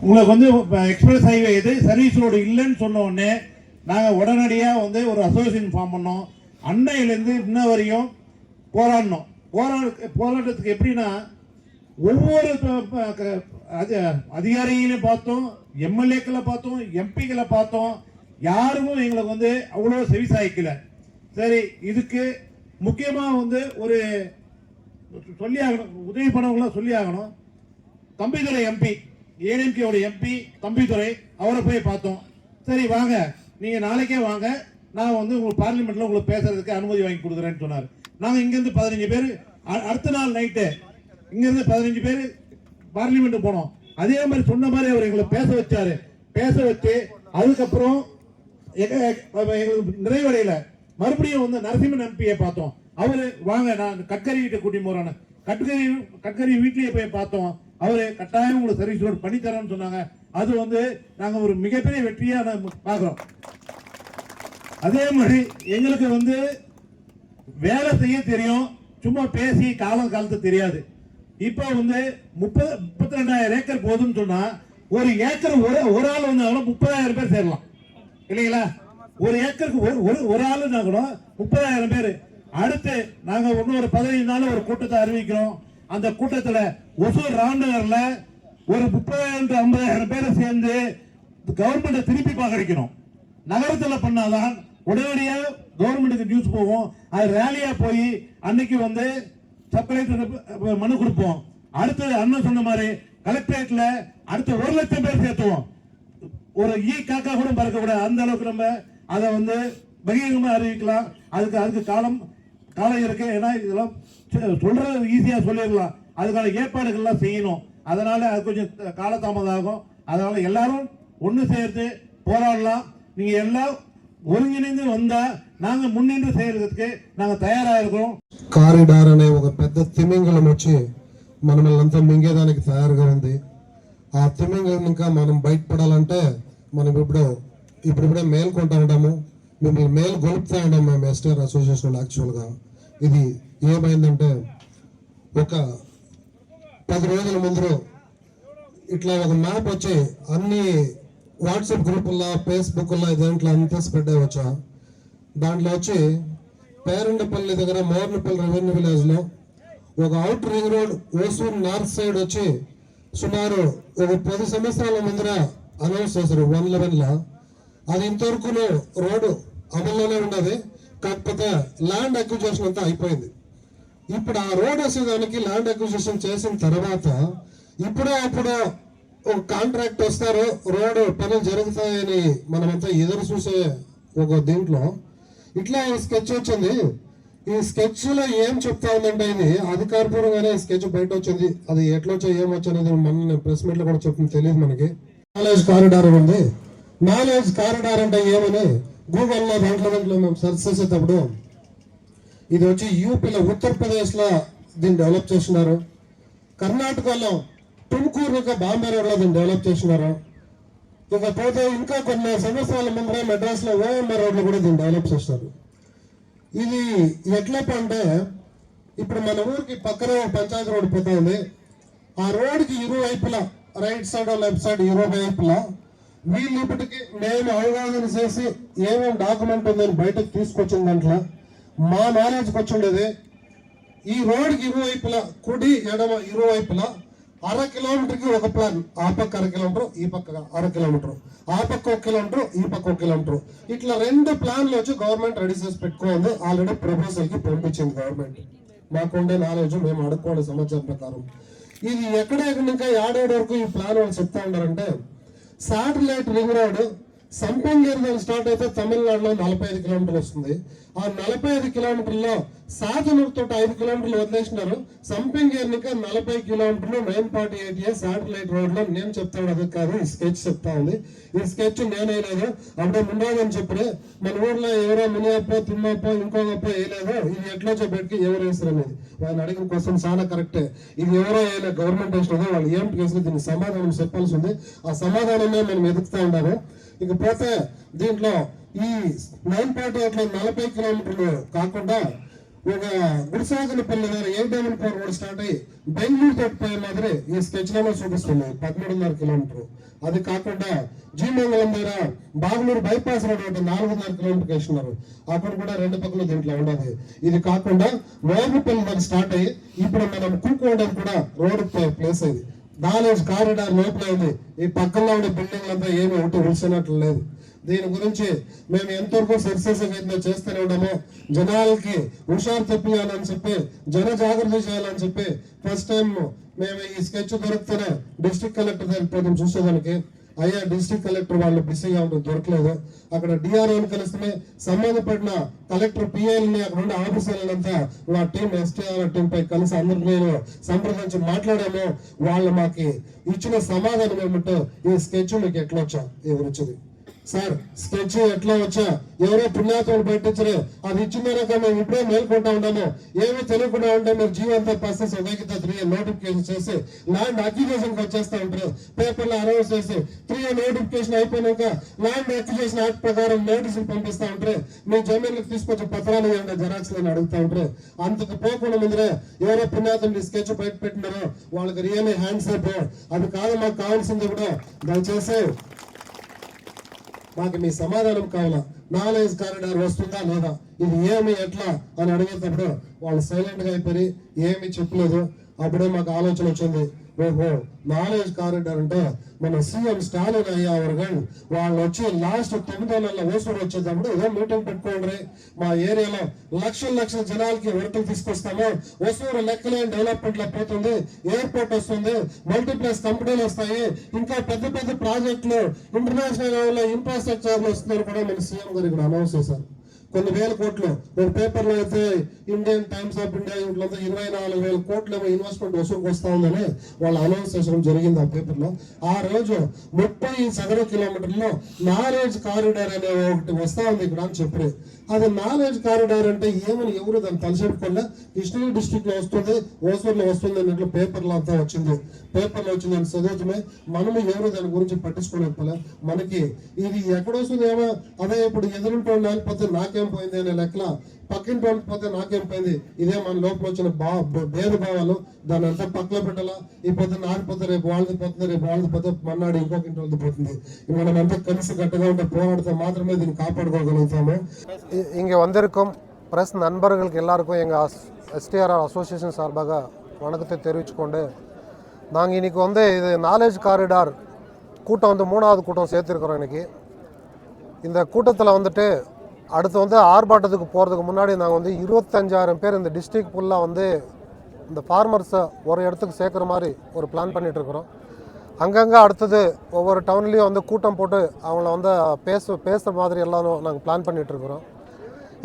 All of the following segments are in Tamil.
உங்களுக்கு வந்து எக்ஸ்பிரஸ் ஹைவே இது சர்வீஸ் ரோடு இல்லைன்னு சொன்ன உடனே நாங்கள் உடனடியாக வந்து ஒரு அசோசியேஷன் ஃபார்ம் பண்ணோம். அன்னையிலேருந்து இன்ன வரையும் போராடினோம். போராட்டத்துக்கு எப்படின்னா ஒவ்வொரு அதிகாரிகளையும் பார்த்தோம், எம்எல்ஏக்களை பார்த்தோம், எம்பிக்களை பார்த்தோம். யாருக்கும் எங்களுக்கு வந்து அவ்வளோ செவிசாய்க்கல. சரி, இதுக்கு முக்கியமாக வந்து ஒரு சொல்லி ஆகணும், உதவி பண்ணவங்களாம் சொல்லி ஆகணும். தம்பிதுரை எம்பி, ஏடிஎம்கேயோட எம்பி தம்பிதுரை, அவரை போய் பார்த்தோம். சரி வாங்க, நீங்கள் நாளைக்கே வாங்க, நான் வந்து உங்களுக்கு பார்லிமெண்ட்டில் உங்களுக்கு பேசுறதுக்கு அனுமதி வாங்கி கொடுக்குறேன்னு சொன்னார். நாங்கள் இங்கேருந்து 15 பேர் அடுத்த நாள் நைட்டு இங்கேருந்து 15 பேர் பார்லிமெண்ட்டு போனோம். அதே மாதிரி சொன்ன மாதிரி அவர் எங்களை பேச வச்சாரு. பேச வச்சு அதுக்கப்புறம் எங்களுக்கு நிறைவடையில மறுபடியும் வந்து நரசிம்மன் எம்பியை பார்த்தோம். அவரு வாங்க நான் கட்கரி கிட்ட கூட்டி போறேன்னு கட்கரி வீட்லயே போய் பார்த்தோம். அவரு கட்டாயம் உங்களுக்கு சர்வீஸ் ரோடு பண்ணி தரோம்னு சொன்னாங்க. அது வந்து நாங்க ஒரு மிகப்பெரிய வெற்றியா பாக்குறோம். அதே மாதிரி எங்களுக்கு வந்து வேலை செய்ய தெரியும், சும்மா பேசி காலத்து தெரியாது. இப்ப வந்து 32,000 ஏக்கர் போதும்னு சொன்னா ஒரு ஏக்கர் ஒரு ஆள் வந்து 30,000 பேர் சேரலாம் இல்லைங்களா? ஒரு ஏக்கருக்கு ஒரு ஆளுன்னா கூட 30,000 பேர். அடுத்து நாங்க இன்னும் ஒரு 15 நாள் ஒரு கூட்டத்தை அறிவிக்கிறோம். அந்த கூட்டத்தில் ஒசூர் ராம்நகர்ல ஒரு 30,000 50,000 பேரை சேர்ந்து கவர்மெண்ட் திருப்பி பார்க்கணும். நகரத்தில் பண்ணாதான் உடனடியாக கவர்மெண்ட்டுக்கு நியூஸ் போகும். அது ரேலியா போய் அன்னைக்கு வந்து சப் கலெக்டர் மனு கொடுப்போம். அடுத்தது அண்ணன் சொன்ன மாதிரி கலெக்டரேட்ல அடுத்த 1,00,000 பேர் சேர்த்துவோம். ஒரு காக்கா கூட பறக்க கூடாது, அந்த அளவுக்கு நம்ம அதை வந்து பகிரங்கமா அறிவிக்கலாம். அதுக்கு காலம் இருக்கு. ஏன்னா இதெல்லாம் சொல்றது ஈஸியா சொல்லிடலாம், அதுக்கான ஏற்பாடுகள்லாம் செய்யணும். அதனால அது கொஞ்சம் காலதாமதம் ஆகும். அதனால எல்லாரும் ஒன்று சேர்த்து போராடலாம். நீங்க எல்லாம் ఒరిగినింది ఉందా నాంగ మున్నిండు చేయడానికి నాంగ తయారా இருக்கிறோம். కారిడార్ అనే ఒక పెద్ద తిమింగలం వచ్చి మనల్నంతా మింగేదానికి తయారుగా ఉంది. ఆ తిమింగలం ఇంకా మనం బయటపడాలంటే మనం ఇప్పుడే మేల్కొంటా ఉంటాము. మిమ్మల్ని మేలు గొలుపుతా ఉంటాం మేము ఎస్టీఆర్ అసోసియేషన్. యాక్చువల్గా ఇది ఏమైందంటే ఒక 10 రోజుల ముందు ఇట్లా ఒక మ్యాప్ వచ్చి అన్ని వాట్సాప్ గ్రూపుల్లో ఫేస్బుక్లో ఇదేంట్లో అంతా స్ప్రెడ్ అయ్యవచ్చా. దాంట్లో వచ్చి పేరండపల్లి దగ్గర మోర్నపల్లి రెవెన్యూ విలేజ్లో ఒక out ring road Hosur north side వచ్చి సుమారు ఒక 10 సంవత్సరాల ముందర అనౌన్స్ చేశారు 111లో. అది ఇంతవరకు రోడ్డు అమల్లోనే ఉన్నది. కాకపోతే ల్యాండ్ అక్విజిషన్ అంతా అయిపోయింది. ఇప్పుడు ఆ రోడ్ వేసేదానికి ల్యాండ్ అక్విజిషన్ చేసిన తర్వాత అప్పుడు ఒక కాంట్రాక్ట్ వస్తారు, రోడ్డు పనులు జరుగుతాయని మనమంతా ఎదురు చూసే ఒక దీంట్లో ఇట్లా స్కెచ్ వచ్చింది. ఈ స్కెచ్ లో ఏం చెప్తా ఉందంటే ఇది అధికారపూర్వకంగానే స్కెచ్ బయట వచ్చింది. అది ఎట్లా వచ్చా ఏమొచ్చు అనేది మన ప్రెస్ మీట్ లో కూడా చెప్తుంది, తెలియదు మనకి. నాలెడ్జ్ కారిడార్ ఉంది. నాలెడ్జ్ కారిడార్ అంటే ఏమని గూగుల్లో దాంట్లో మేము సెర్చ్ చేసేటప్పుడు ఇది వచ్చి యూపీలో ఉత్తరప్రదేశ్ లో దీన్ని డెవలప్ చేస్తున్నారు. కర్ణాటకలో తుమ్కూరు బాంబే రోడ్ లో దీన్ని డెవలప్ చేస్తున్నారు. ఇకపోతే ఇంకా కొన్ని సంవత్సరాల ముందర మెడ్రాస్ లో ఓఎంఆర్ రోడ్ లో కూడా దీన్ని డెవలప్ చేస్తారు. ఇది ఎట్లా అంటే ఇప్పుడు మన ఊరికి పక్కన పంచాయతీ రోడ్ పోతా ఉంది. ఆ రోడ్కి ఇరువైపులా రైట్ సైడ్ లెఫ్ట్ సైడ్ ఇరువైపులా వీళ్ళు ఇప్పటికి మేము అవగాహన చేసి ఏమేమి డాక్యుమెంట్ ఉందని బయటకు తీసుకొచ్చిన దాంట్లో మా నాలెడ్జ్కి వచ్చి ఉండేది ఈ రోడ్కి ఇరువైపులా కుడి ఎడమ ఇరువైపులా 1/2 కిలోమీటర్కి ఒక ప్లాన్. ఆ పక్క 1/2 కిలోమీటర్, ఈ పక్క 1/2 కిలోమీటర్, ఆ పక్క 1 కిలోమీటర్, ఈ పక్క 1 కిలోమీటర్, ఇట్లా 2 ప్లాన్లు వచ్చి గవర్నమెంట్ రెడీ చేసి పెట్టుకోండి. ఆల్రెడీ ప్రపోజల్ కి పంపించింది గవర్నమెంట్. మాకుండే నాలెడ్జ్ మేము అడుక్కోండి సమాచారం ప్రకారం. ఇది ఎక్కడెక్కడ ఇంకా ఏడాది వరకు ఈ ప్లాన్ వాళ్ళు చెప్తా ఉన్నారంటే శాటిలైట్ రింగ్ రోడ్ సంపంగేరు స్టార్ట్ అయితే తమిళనాడులో 45 కిలోమీటర్లు వస్తుంది. ఆ 45 కిలోమీటర్లో సాధనూరుతో 5 కిలోమీటర్లు వదిలేసినారు. సంపంగేరునిక 40 కిలోమీటర్లు 948 శాటిలైట్ రోడ్ లో నేను చెప్తాను. అది కాదు, ఈ స్కెచ్ చెప్తా ఉంది. ఈ స్కెచ్ నేనేలేదు, అప్పుడే ముందని చెప్పిన మన ఊర్లో ఎవరో మునియప్ప తిమ్మప్ప ఇంకొకప్ప వేయలేదు. ఇది ఎట్లా చెప్పేటికి ఎవరు వేస్తారు అనేది వాళ్ళు అడిగిన క్వశ్చన్ చాలా కరెక్టే. ఇది ఎవరో వేయలేదు, గవర్నమెంట్ వేసినదో వాళ్ళు ఏం కేసులు దీనికి సమాధానం చెప్పాల్సి ఉంది. ఆ సమాధానమే మనం ఎదుగుతా ఉన్నాము. ఇకపోతే దీంట్లో ఈ 948లో 40 కిలోమీటర్లు కాకుండా ఒక గుడిసాగనపల్లి దగ్గర 874 రోడ్ స్టార్ట్ అయ్యి బెంగళూరు తోటి పోయే మాదిరి ఈ స్కెచ్ లలో చూపిస్తున్నాయి 13.5 కిలోమీటర్. అది కాకుండా జీమంగళం దగ్గర బాగులూరు బైపాస్ రోడ్ ఒకటి 4.5 కిలోమీటర్ వేస్తున్నారు. అక్కడ కూడా 2 పక్కల దీంట్లో ఉండదు. ఇది కాకుండా మోగుపల్లి దగ్గర స్టార్ట్ అయ్యి ఇప్పుడు మనం కూకోవడం కూడా రోడ్ ప్లేస్ అయింది. నాలెడ్జ్ కారిడార్ లోపల ఉంది. ఈ పక్కన ఉండే బిల్డింగ్ అంతా ఏమి ఒకటి ఉడిసినట్లు లేదు. దీని గురించి మేము ఎంతవరకు సక్సెస్గా చేస్తూనే ఉన్నామో, జనాలకి హుషారు తెప్పియాలని చెప్పి, జన జాగ్రత్త చేయాలని చెప్పి ఫస్ట్ టైం మేము ఈ స్కెచ్ దొరికితేనే డిస్ట్రిక్ట్ కలెక్టర్ దగ్గర చూసేదానికి అయ్యా డిస్ట్రిక్ట్ కలెక్టర్ వాళ్ళు బిజీగా ఉంటుంది దొరకలేదు. అక్కడ డిఆర్ఓని కలిస్తే సంబంధపడిన కలెక్టర్ పిఐల్ని అక్కడ ఉండే ఆఫీసర్లంతా మా టీం ఎస్టీఆర్ టీం పై కలిసి అందరికీ నేను సంప్రదించి మాట్లాడాము. వాళ్ళు మాకు ఇచ్చిన సమాధానం ఏమిటో, ఈ స్కెచ్ మీకు ఎట్లా వచ్చా ఎవరు వచ్చింది సార్, స్కెచ్ ఎట్లా వచ్చా ఎవరో పుణ్యాతులు పెట్టించరు, అది ఇచ్చిందనక మేము ఇప్పుడే మేల్కొంటా ఉన్నాము. ఏమీ తెలియకుండా ఉంటే మీరు జీవంతో ప్రాసెస్ ఉదయకిత 3 నోటిఫికేషన్ చేసి ల్యాండ్ అక్విజిషన్కి వచ్చేస్తా ఉంటారు. పేపర్లో అనౌన్స్ చేసి 3 నోటిఫికేషన్ అయిపోయినాక ల్యాండ్ అక్విజిషన్ యాక్ట్ ప్రకారం నోటీసులు పంపిస్తా ఉంటారు. మీ జమీన్లకు తీసుకొచ్చి పత్రాలు ఇవ్వండి, జెరాక్స్ అని అడుగుతా ఉంటారు. అంతకు పోకుండా ముందరే ఎవరో పుణ్యాతులు స్కెచ్ బయట పెట్టినారో వాళ్ళకి రియల్లీ హ్యాండ్స్ అప్. అది కాదు మాకు కావాల్సింది కూడా, దయచేసి మాకు మీ సమాధానం కావాలా. నాలెడ్జ్ కారిడార్ వస్తుందా లేదా, ఇది ఏమి ఎట్లా అని అడిగేటప్పుడు వాళ్ళు సైలెంట్ గా అయిపోయి ఏమి చెప్పలేదు. అప్పుడే మాకు ఆలోచన వచ్చింది, ఓహో నాలెడ్జ్ కారిడార్ అంటే మన సీఎం స్టాలిన్ అయ్యా వాళ్ళు వచ్చి లాస్ట్ 9 నెలల ఓసూరు వచ్చేటప్పుడు ఏదో మీటింగ్ పెట్టుకోండి, మా ఏరియాలో లక్షల జనాలకి వర్కులు తీసుకొస్తాము, ఓసూరు లెక్కలేని డెవలప్మెంట్ లో పోతుంది, ఎయిర్పోర్ట్ వస్తుంది, మల్టీప్లెక్స్ కంపెనీలు వస్తాయి, ఇంకా పెద్ద ప్రాజెక్టులు ఇంటర్నేషనల్ లెవెల్లో ఇన్ఫ్రాస్ట్రక్చర్ వస్తున్నారు కూడా మన సీఎం గారు ఇక్కడ అనౌన్స్ చేశారు. కొన్ని వేల కోట్లు ఒక పేపర్లో అయితే ఇండియన్ టైమ్స్ ఆఫ్ ఇండియా ఇంట్లో 24,000 కోట్లు ఏమో ఇన్వెస్ట్మెంట్ వసూలుకు వస్తా ఉందని వాళ్ళు అనౌన్స్ చేయడం జరిగింది ఆ పేపర్లో. ఆ రోజు 30 చదరపు కిలోమీటర్లో నాలెడ్జ్ కారిడార్ అనే ఒకటి వస్తా ఉంది ఇక్కడ అని చెప్పారు. అది నాలెడ్జ్ కారిడార్ అంటే ఏమని ఎవరు దాన్ని తలసెట్టుకోలే. కృష్ణగిరి డిస్ట్రిక్ట్ లో వస్తుంది, ఓసూరులో వస్తుంది అన్నట్లు పేపర్లో అంతా వచ్చింది. పేపర్లో వచ్చిందని చదువుతుమే మనము ఎవరు దాని గురించి పట్టించుకోలేకపోలే. మనకి ఇది ఎక్కడ వస్తుంది ఏమో, అదే ఇప్పుడు ఎదురుంటో లేకపోతే నాకేం పోయింది అనే లెక్కల, పక్కింటి వాళ్ళకి పోతే నాకేం పోయింది, ఇదే మన లోపల వచ్చిన భేదభావాలు. దాన్ని అంతా పక్కన పెట్టాలా. ఈ పొద్దున్న ఆడిపోతే రేపు వాళ్ళది పోతుంది, రేపు వాళ్ళది పోతే మన్నాడు ఇంకొక ఇంటి వాళ్ళది పోతుంది. మనం అంతా కలిసి గట్టిగా ఉంటే పోరాడితే మాత్రమే దీన్ని కాపాడుకోగలుగుతాము. இங்கே வந்திருக்கும் ப்ரெஸ் நண்பர்களுக்கு எல்லாருக்கும் எங்கள் எஸ்டிஆர்ஆர் அசோசியேஷன் சார்பாக வணக்கத்தை தெரிவிச்சுக்கொண்டு, நாங்கள் இன்றைக்கி வந்து இது நாலேஜ் காரிடார் கூட்டம் வந்து 3வது கூட்டம் சேர்த்துருக்குறோம். இன்றைக்கி இந்த கூட்டத்தில் வந்துட்டு அடுத்து வந்து ஆர்ப்பாட்டத்துக்கு போகிறதுக்கு முன்னாடி நாங்கள் வந்து 25,000 பேர் இந்த டிஸ்ட்ரிக்ட் ஃபுல்லாக வந்து இந்த ஃபார்மர்ஸை ஒரு இடத்துக்கு சேர்க்குற மாதிரி ஒரு பிளான் பண்ணிகிட்ருக்குறோம். அங்கங்கே அடுத்தது ஒவ்வொரு டவுன்லேயும் வந்து கூட்டம் போட்டு அவங்கள வந்து பேசுகிற மாதிரி எல்லாம் நாங்கள் பிளான் பண்ணிகிட்ருக்குறோம்.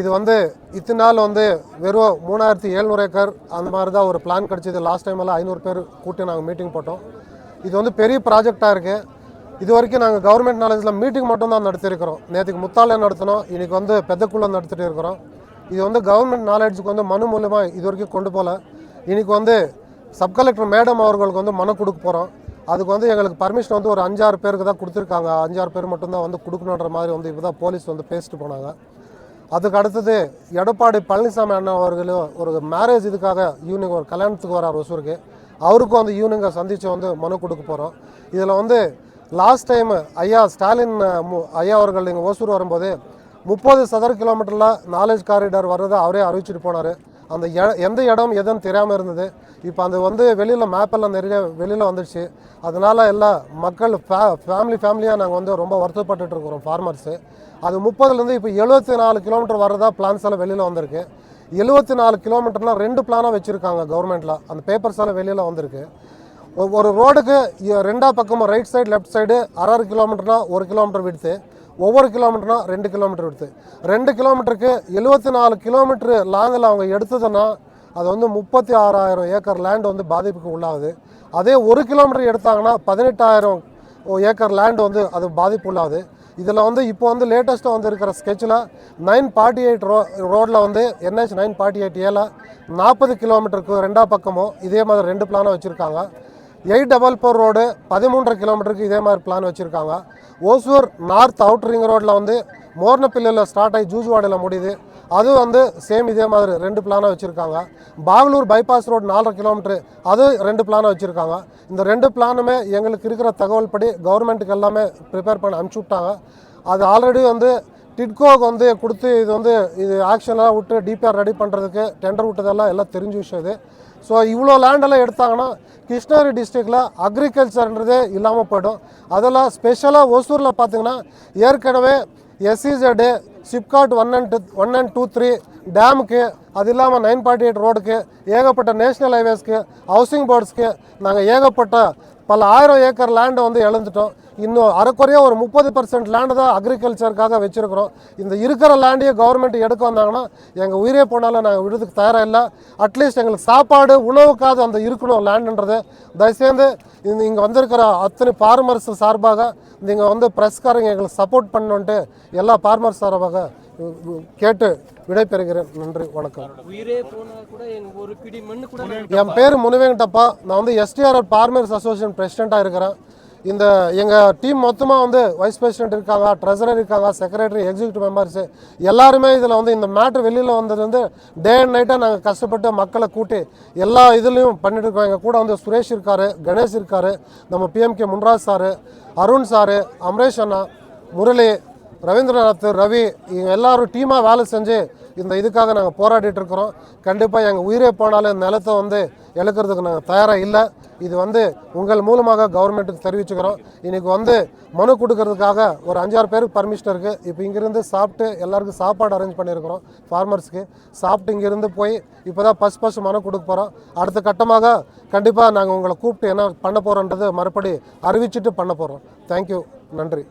இது வந்து இத்தனை நாள் வந்து வெறும் 3,700 ஏக்கர் அந்த மாதிரி தான் ஒரு பிளான் கிடச்சிது. லாஸ்ட் டைம் எல்லாம் 500 பேர் கூட்டி நாங்கள் மீட்டிங் போட்டோம். இது வந்து பெரிய ப்ராஜெக்டாக இருக்குது. இது வரைக்கும் நாங்கள் கவர்மெண்ட் நாலேஜில் மீட்டிங் மட்டும்தான் நடத்தியிருக்கிறோம். நேற்றுக்கு முத்தாலே நடத்தினோம், இன்றைக்கி வந்து பெத்தக்குள்ளே நடத்திட்டு இருக்கிறோம். இது வந்து கவர்மெண்ட் நாலேஜுக்கு வந்து மனு மூலமாக இது வரைக்கும் கொண்டு போகல. இன்றைக்கி வந்து சப் கலெக்டர் மேடம் அவர்களுக்கு வந்து மனு கொடுக்க போகிறோம். அதுக்கு வந்து எங்களுக்கு பர்மிஷன் வந்து ஒரு 5-6 பேருக்கு தான் கொடுத்துருக்காங்க. 5-6 பேர் மட்டும்தான் வந்து கொடுக்கணுன்ற மாதிரி வந்து இப்போ தான் போலீஸ் வந்து பேசிட்டு போனாங்க. அதுக்கு அடுத்தது எடப்பாடி பழனிசாமி அண்ணா அவர்கள் ஒரு மேரேஜ் இதுக்காக ஈவினிங் ஒரு கல்யாணத்துக்கு வரார் ஒசூருக்கு. அவருக்கும் வந்து ஈவினிங்கை சந்தித்து வந்து மனு கொடுக்க போகிறோம். இதில் வந்து லாஸ்ட் டைம் ஐயா ஸ்டாலின் ஐயா அவர்கள் இங்கே ஓசூர் வரும்போது 30 சதுர கிலோமீட்டரில் நாலேஜ் காரிடார் வர்றதை அவரே அறிவிச்சிட்டு போனார். அந்த எந்த இடம் எதுன்னு தெரியாமல் இருந்தது. இப்போ அது வந்து வெளியில் மேப்பெல்லாம் நிறைய வெளியில் வந்துடுச்சு. அதனால் எல்லா மக்கள் ஃபேமிலியாக நாங்கள் வந்து ரொம்ப வருத்தப்பட்டுட்டு இருக்கிறோம் ஃபார்மர்ஸு. அது 30லேருந்து இப்போ 74 கிலோமீட்டர் வர்றதா பிளான்ஸ் எல்லாம் வெளியில் வந்திருக்கு. 74 கிலோமீட்டர்லாம் 2 பிளானாக வச்சுருக்காங்க கவர்மெண்ட்டில். அந்த பேப்பர்ஸ் எல்லாம் வெளியில் வந்திருக்கு. ஒரு ரோடுக்கு 2 பக்கமும் right side left side 1/2 கிலோமீட்டர்னா 1 kilometre விடுத்து, ஒவ்வொரு கிலோமீட்டர்னா 2 கிலோமீட்டர் விடுத்து. 2 கிலோமீட்டருக்கு 74 கிலோமீட்டர் லாங்கில் அவங்க எடுத்ததுன்னா அது வந்து 36,000 ஏக்கர் லேண்ட் வந்து பாதிப்புக்கு உள்ளாகுது. அதே 1 கிலோமீட்டர் எடுத்தாங்கன்னா 18,000 ஏக்கர் லேண்ட் வந்து அது பாதிப்பு உள்ளாகுது. இதில் வந்து இப்போ வந்து லேட்டஸ்ட்டாக வந்து இருக்கிற ஸ்கெட்சில் 948 ரோடில் வந்து NH 948A 40 கிலோமீட்டருக்கு 2 பக்கமும் இதே மாதிரி 2 பிளானை வச்சுருக்காங்க. 844 ரோடு 13 கிலோமீட்டருக்கு இதே மாதிரி பிளான் வச்சுருக்காங்க. ஓசூர் நார்த் அவுட் ரிங் ரோட்டில் வந்து மோர்னப்பிள்ளையில் ஸ்டார்ட் ஆகி ஜூஜுவாடியில் முடியுது. அது வந்து சேம் இதே மாதிரி 2 பிளானாக வச்சுருக்காங்க. பாகலூர் பைபாஸ் ரோடு 4.5 கிலோமீட்டரு அது 2 பிளானாக வச்சுருக்காங்க. இந்த 2 பிளானுமே எங்களுக்கு இருக்கிற தகவல் படி கவர்மெண்ட்டுக்கு எல்லாமே ப்ரிப்பேர் பண்ணி அனுப்பிச்சி விட்டாங்க. அது ஆல்ரெடி வந்து டிட்கோக்கு வந்து கொடுத்து இது ஆக்ஷனாக விட்டு டிபிஆர் ரெடி பண்ணுறதுக்கு டெண்டர் விட்டதெல்லாம் எல்லாம் தெரிஞ்ச விஷயம் இது. ஸோ இவ்வளோ லேண்டெல்லாம் எடுத்தாங்கன்னா கிருஷ்ணகிரி டிஸ்ட்ரிக்டில் அக்ரிகல்ச்சர்ன்றதே இல்லாமல் போய்டும். அதெல்லாம் ஸ்பெஷலாக ஒசூரில் பார்த்திங்கன்னா ஏற்கனவே SEZ சிப்காட் 1 and 2, 3 டேமுக்கு, அது இல்லாமல் 948 ரோடுக்கு, ஏகப்பட்ட நேஷ்னல் ஹைவேஸ்க்கு, ஹவுசிங் போர்ட்ஸ்க்கு நாங்கள் ஏகப்பட்ட பல 1000 ஏக்கர் லேண்டை வந்து இழந்துட்டோம். இன்னும் அரைக்குறையாக ஒரு 30% லேண்டு தான் அக்ரிகல்ச்சருக்காக வச்சுருக்கிறோம். இந்த இருக்கிற லேண்டையே கவர்மெண்ட் எடுக்க வந்தாங்கன்னா எங்கள் உயிரே போனாலும் நாங்கள் விடுறதுக்கு தயாராக இல்லை. அட்லீஸ்ட் எங்களுக்கு சாப்பாடு உணவுக்காவது அந்த இருக்கணும் லேண்டுன்றது. தயவுசெய்து இங்கே வந்திருக்கிற அத்தனை ஃபார்மர்ஸ் சார்பாக நீங்கள் வந்து ப்ரெஸ்காரங்க எங்களுக்கு சப்போர்ட் பண்ணணுன்ட்டு எல்லா ஃபார்மர்ஸ் சார்பாக கேட்டு விடைபெறுகிறேன். நன்றி, வணக்கம். என் பேர் முனிவேங்கடப்பா. நான் வந்து STRR ஃபார்மர்ஸ் அசோசியேஷன் பிரசிடெண்ட்டாக இருக்கிறேன். இந்த எங்கள் டீம் மொத்தமாக வந்து வைஸ் பிரசிடென்ட் இருக்காங்க, ட்ரெஸரர் இருக்காங்க, செக்ரட்டரி, எக்ஸிக்யூட்டிவ் மெம்பர்ஸு எல்லாருமே இதில் வந்து இந்த மேட்ரு வெளியில் வந்தது வந்து டே அண்ட் நைட்டாக நாங்கள் கஷ்டப்பட்டு மக்களை கூட்டி எல்லா இதுலேயும் பண்ணிட்டு இருக்கோம். எங்கள் கூட வந்து சுரேஷ் இருக்கார், கணேஷ் இருக்கார், நம்ம PMK Munraj sir, Arun sir, Amaresh அண்ணா, முரளி, ரவீந்திரநாத், ரவி, இவங்க எல்லோரும் டீமாக வேலை செஞ்சு இந்த இதுக்காக நாங்கள் போராடிட்டு இருக்கிறோம். கண்டிப்பாக எங்கள் உயிரே போனாலும் இந்த நிலத்தை வந்து இழக்கிறதுக்கு நாங்கள் தயாராக இல்லை. இது வந்து உங்கள் மூலமாக கவர்மெண்ட்டுக்கு தெரிவிச்சுக்கிறோம். இன்றைக்கி வந்து மனு கொடுக்கறதுக்காக ஒரு 5-6 பேருக்கு பர்மிஷன் இருக்குது. இப்போ இங்கேருந்து சாப்பிட்டு எல்லாருக்கும் சாப்பாடு அரேஞ்ச் பண்ணியிருக்கிறோம். ஃபார்மர்ஸ்க்கு சாப்பிட்டு இங்கேருந்து போய் இப்போ தான் ஃபஸ்ட் மனு கொடுக்க போகிறோம். அடுத்த கட்டமாக கண்டிப்பாக நாங்கள் உங்களை கூப்பிட்டு என்ன பண்ண போகிறோன்றது மறுபடி அறிவிச்சுட்டு பண்ண போகிறோம். தேங்க்யூ, நன்றி.